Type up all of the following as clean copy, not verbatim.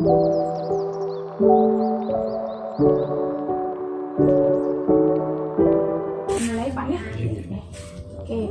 Mulai Pak ya? Oke,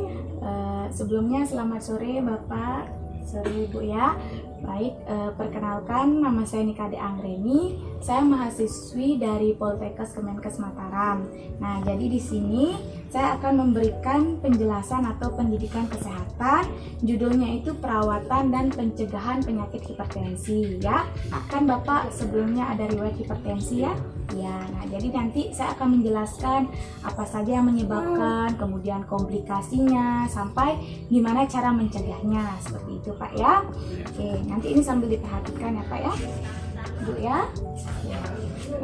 sebelumnya selamat sore Bapak, sore Ibu ya. Baik, perkenalkan nama saya Nikade Anggreni. Saya mahasiswi dari Poltekkes Kemenkes Mataram. Nah, jadi di sini saya akan memberikan penjelasan atau pendidikan kesehatan. Judulnya itu perawatan dan pencegahan penyakit hipertensi ya. Kan Bapak sebelumnya ada riwayat hipertensi ya? Ya, nah jadi nanti saya akan menjelaskan apa saja yang menyebabkan, kemudian komplikasinya, sampai gimana cara mencegahnya, seperti itu Pak ya. Oke, nanti ini sambil diperhatikan ya Pak ya, Bu ya.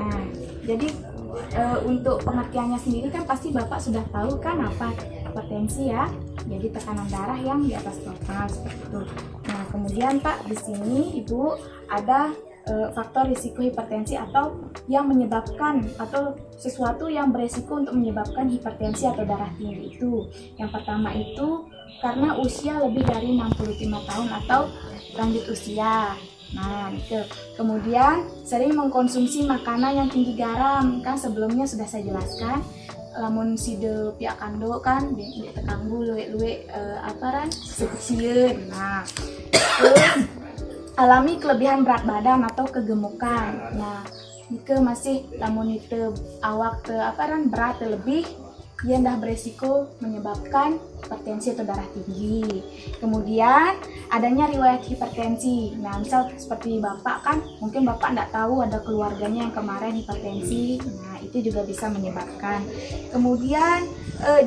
Nah, jadi untuk pengertiannya sendiri kan pasti Bapak sudah tahu kan apa hipertensi ya. Jadi tekanan darah yang di atas normal seperti itu. Nah, kemudian Pak di sini Ibu ada faktor risiko hipertensi atau yang menyebabkan atau sesuatu yang beresiko untuk menyebabkan hipertensi atau darah tinggi itu. Yang pertama itu karena usia lebih dari 65 tahun atau lanjut usia. Nah, itu. Kemudian sering mengkonsumsi makanan yang tinggi garam, kan sebelumnya sudah saya jelaskan. Lamun side pihak kando kan di tekanggu luwe apa ran sekecil. Nah, terus alami kelebihan berat badan atau kegemukan. Nah, jika masih lamun itu awak berat lebih, dia dah beresiko menyebabkan hipertensi atau darah tinggi. Kemudian adanya riwayat hipertensi. Nah, misal seperti Bapak kan, mungkin Bapak tidak tahu ada keluarganya yang kemarin hipertensi. Nah, itu juga bisa menyebabkan. Kemudian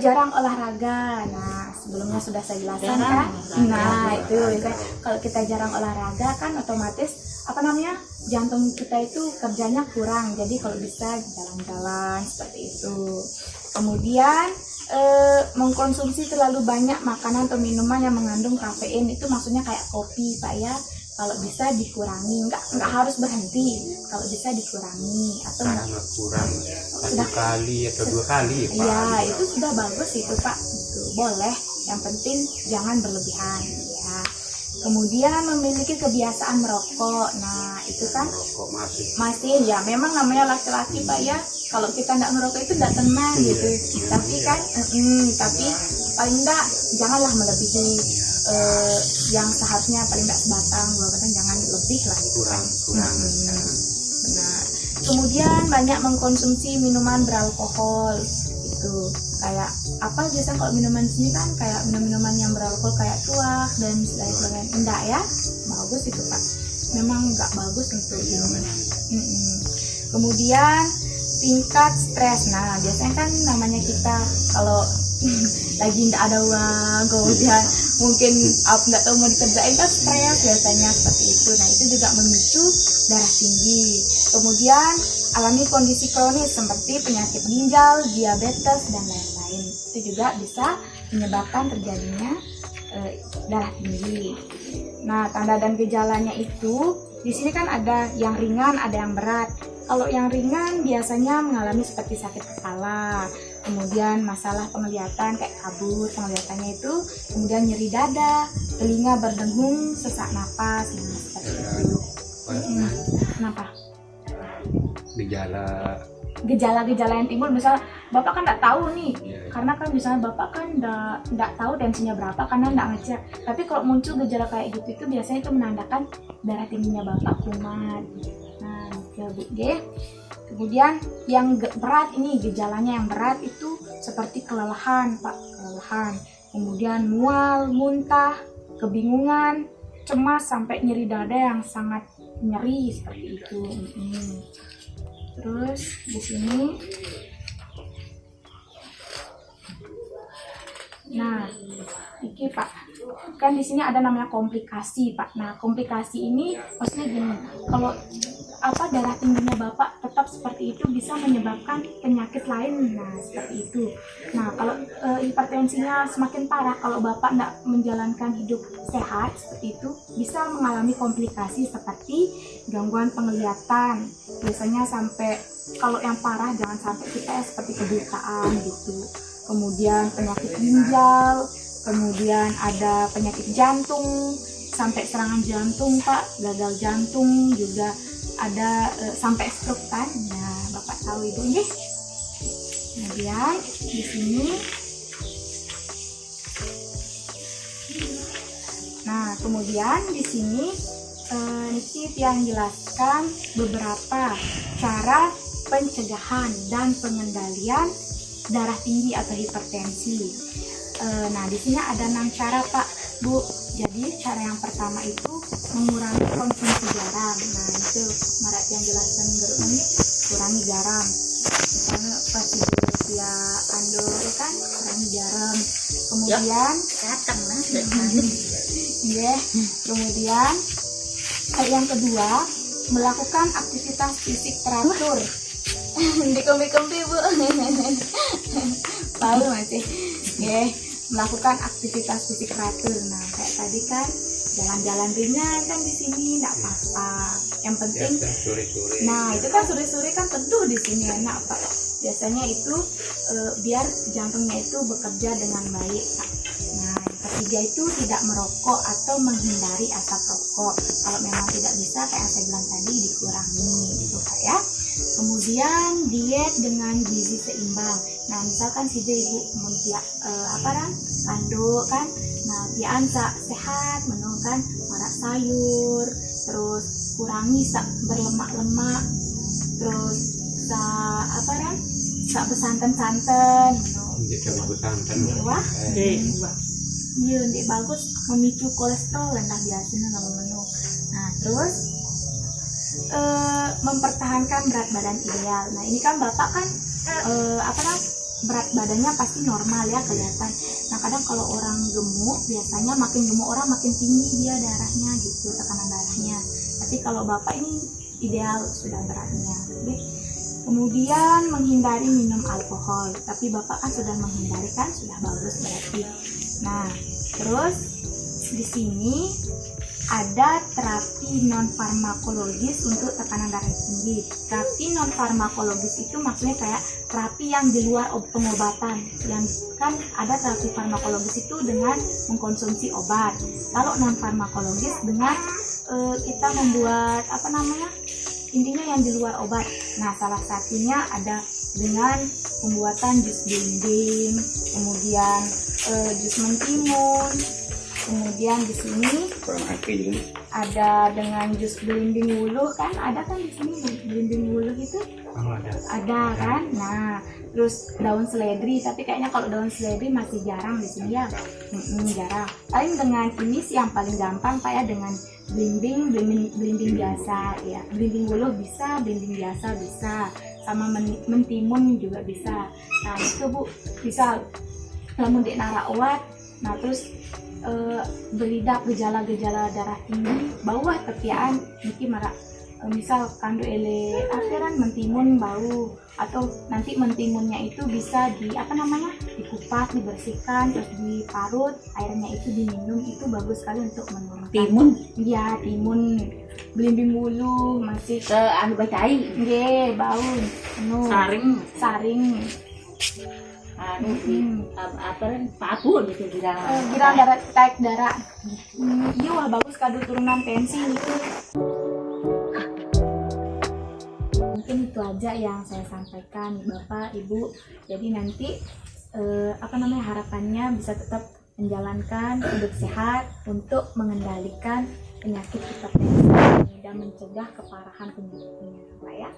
jarang olahraga. Nah, sebelumnya sudah saya jelaskan kan. Nah, itu kan kalau kita jarang olahraga kan otomatis jantung kita itu kerjanya kurang. Jadi kalau bisa jalan-jalan seperti itu. Kemudian mengkonsumsi terlalu banyak makanan atau minuman yang mengandung kafein, itu maksudnya kayak kopi Pak ya. Kalau bisa dikurangi, nggak harus berhenti. Kalau bisa dikurangi atau nggak kurang satu kali atau 2 kali Pak. Iya, itu sudah bagus itu Pak. Itu boleh. Yang penting jangan berlebihan ya. Kemudian memiliki kebiasaan merokok. Nah, itu kan masih ya memang namanya laki-laki Pak ya. Kalau kita nggak ngerokok itu nggak tenang gitu. Tapi kan tapi paling nggak janganlah melebihi yang seharusnya, paling nggak sebatang 2 batang, jangan lebih lah gitu. Kurang. Benar. Kemudian banyak mengkonsumsi minuman beralkohol. Itu kayak apa biasa kalau minuman di sini kan kayak minuman yang beralkohol kayak tuak dan sebagainya. Enggak ya, bagus itu Pak. Memang nggak bagus untuk minuman. Kemudian tingkat stres. Nah, biasanya kan namanya kita kalau lagi nggak ada uang, kemudian mungkin nggak tahu mau dikerjain kan stres biasanya seperti itu. Nah, itu juga memicu darah tinggi. Kemudian alami kondisi kronis seperti penyakit ginjal, diabetes dan lain-lain. Itu juga bisa menyebabkan terjadinya darah tinggi. Nah, tanda dan gejalanya itu di sini kan ada yang ringan, ada yang berat. Kalau yang ringan biasanya mengalami seperti sakit kepala, kemudian masalah penglihatan kayak kabur penglihatannya itu, kemudian nyeri dada, telinga berdengung, sesak napas, nah seperti itu. Kenapa? Gejala-gejala yang timbul, misal Bapak kan nggak tahu nih, karena kan misalnya Bapak kan nggak tahu tensinya berapa karena nggak ngecek. Tapi kalau muncul gejala kayak gitu itu biasanya itu menandakan darah tingginya Bapak kumat. Nah, kemudian yang berat ini, gejalanya yang berat itu seperti kelelahan Pak, kelelahan. Kemudian mual, muntah, kebingungan, cemas sampai nyeri dada yang sangat nyeri seperti itu. Terus di sini, nah, ini Pak, kan di sini ada namanya komplikasi Pak. Nah, komplikasi ini maksudnya gini, kalau darah tingginya Bapak tetap seperti itu bisa menyebabkan penyakit lain. Nah, seperti itu. Nah, kalau hipertensinya semakin parah, kalau Bapak tidak menjalankan hidup sehat seperti itu, bisa mengalami komplikasi seperti gangguan penglihatan. Biasanya sampai, kalau yang parah jangan sampai kita seperti kebutaan gitu. Kemudian penyakit ginjal, kemudian ada penyakit jantung, sampai serangan jantung Pak, gagal jantung juga ada sampai stroke kan. Nah, Bapak tahu Ibu nggih. Kemudian di sini, nah kemudian di sini Niki yang jelaskan beberapa cara pencegahan dan pengendalian darah tinggi atau hipertensi. Nah di sini ada 6 cara Pak Bu. Jadi cara yang pertama itu mengurangi konsumsi garam. Nah itu Marat yang jelaskan geruk ini, kurangi garam. Misalnya pas Ibu ya ando kan kurangi garam. Kemudian datang lah. kemudian yang kedua, melakukan aktivitas fisik teratur. Di kompi-kompi Bu. Tahu masih. Melakukan aktivitas fisik teratur. Nah, kayak tadi kan jalan-jalan ringan kan di sini enggak apa-apa. Yang penting sore-sore. nah, itu kan sore-sore kan teduh di sini enak Pak. Biasanya itu biar jantungnya itu bekerja dengan baik Pak. Nah, yang ketiga itu tidak merokok atau menghindari asap rokok. Kalau memang tidak bisa kayak yang saya bilang tadi dikurangi gitu Pak ya. Kemudian diet dengan gizi seimbang. Nah, misalkan si ibu mau dia kanduk kan. Nah, dia sehat menu kan marak sayur, terus kurangi berlemak-lemak, terus bersantan-santan Jadi santan. wah Iya. iya ndek bagus memicu kolesterol rendah biasanya nama menu. Nah terus mempertahankan berat badan ideal. Nah ini kan Bapak kan berat badannya pasti normal ya kelihatan. Nah kadang kalau orang gemuk biasanya makin gemuk orang makin tinggi dia darahnya gitu, tekanan darahnya. Tapi kalau Bapak ini ideal sudah beratnya. Kemudian menghindari minum alkohol. Tapi Bapak kan sudah menghindari kan, sudah bagus berarti. Nah terus di sini ada terapi non farmakologis untuk tekanan darah tinggi. Terapi non farmakologis itu maksudnya kayak terapi yang di luar pengobatan. Yang kan ada terapi farmakologis itu dengan mengkonsumsi obat. Kalau non farmakologis dengan kita membuat intinya yang di luar obat. Nah salah satunya ada dengan pembuatan jus belimbing, kemudian jus mentimun. Kemudian di sini ada dengan jus belimbing wuluh kan, ada kan di sini belimbing wuluh itu ada kan. Nah terus daun seledri, tapi kayaknya kalau daun seledri masih jarang di sini ya. Jarang. Paling dengan ini sih yang paling gampang Pak ya, dengan belimbing biasa ya. Belimbing wuluh bisa, belimbing biasa bisa, sama mentimun juga bisa. Nah itu Bu bisa lamun dek nara obat. Nah terus beridak gejala-gejala darah tinggi bawah tepian niki marak misal kandu ele akhiran mentimun bau, atau nanti mentimunnya itu bisa dikupas, dibersihkan, terus diparut, airnya itu diminum, itu bagus sekali untuk menurunkan Timun. Iya, timun. Belimbing wuluh masih Bacai. nggih bau saring papu gitu bilang. girang darah, taik darah. Iya wah bagus kado turunan tensi itu. Mungkin itu aja yang saya sampaikan Bapak Ibu. Jadi nanti harapannya bisa tetap menjalankan hidup sehat untuk mengendalikan penyakit hipertensi dan mencegah keparahan penyakitnya Pak ya.